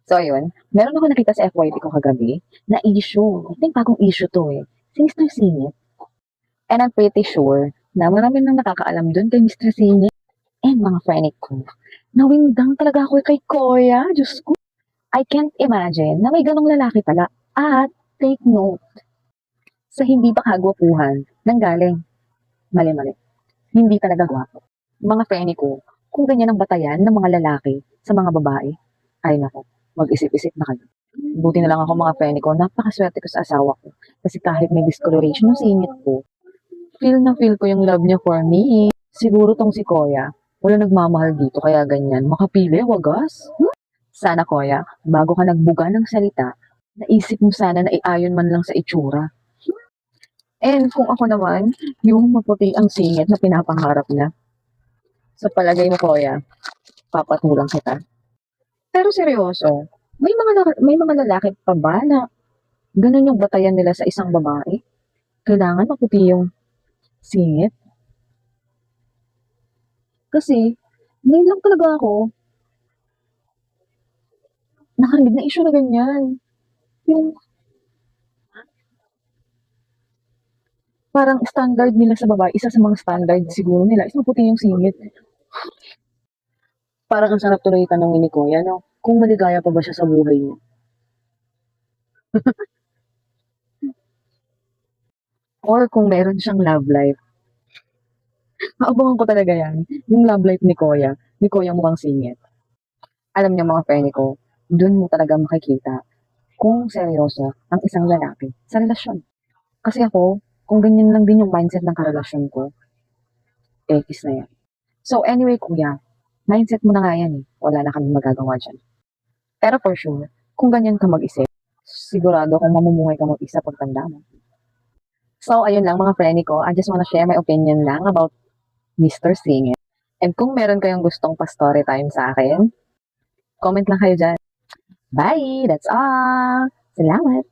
So ayun, meron ako nakita sa FYP ko kagabi na issue. I think bagong issue 'to, eh, si Mr. Singit. And I'm pretty sure na marami nang nakakaalam dun kay Mr. Singit and mga friend ko. Nawindang talaga ako kay Koya, Diyos ko. I can't imagine na may ganong lalaki pala. At take note, sa hindi pa kagwapuhan nanggaling. Mali-mali. Hindi talaga gwapo. Mga friend ko, kung ganyan ang batayan ng mga lalaki sa mga babae, ay nako, mag-isip-isip na kayo. Buti na lang ako mga friend ko, napakaswerte ko sa asawa ko. Kasi kahit may discoloration ng singit ko, feel na feel ko yung love niya for me. Siguro tong si Koya, wala nagmamahal dito kaya ganyan. Makapili, wagas. Sana Koya, bago ka nagbuga ng salita, naisip mo sana na iayon man lang sa itsura. And kung ako naman, yung maputi ang singit na pinapangarap niya, sa palagay mo Koya, papatulang kita. Pero seryoso, may mga lalaki pa ba na ganun yung batayan nila sa isang babae? Kailangan maputi yung singit? Kasi, ngayon lang talaga ako nakarinig na issue na ganyan. Yung parang standard nila sa babae, isa sa mga standard siguro nila is maputi yung singit. Parang ang sarap tuloy tanongin ni Kuya, no? Kung maligaya pa ba siya sa buhay niya. Or kung meron siyang love life. Aabangan ko talaga yan. Yung love life ni Kuya mukhang singit. Alam niyo mga friend ko, dun mo talaga makikita kung seryoso ang isang lalaki sa relasyon. Kasi ako, kung ganyan lang din yung mindset ng karelasyon ko, ekis na yan. So anyway, kuya, mindset mo na nga yan eh. Wala na kami magagawa dyan. Pero for sure, kung ganyan ka mag-isip, sigurado kung mamumuhay ka mag-isa pagtanda mo. So ayun lang mga friend ko, I just wanna share my opinion lang about Mr. Singit. And kung meron kayong gustong pa-story time sa akin, comment lang kayo dyan. Bye! That's all! Salamat!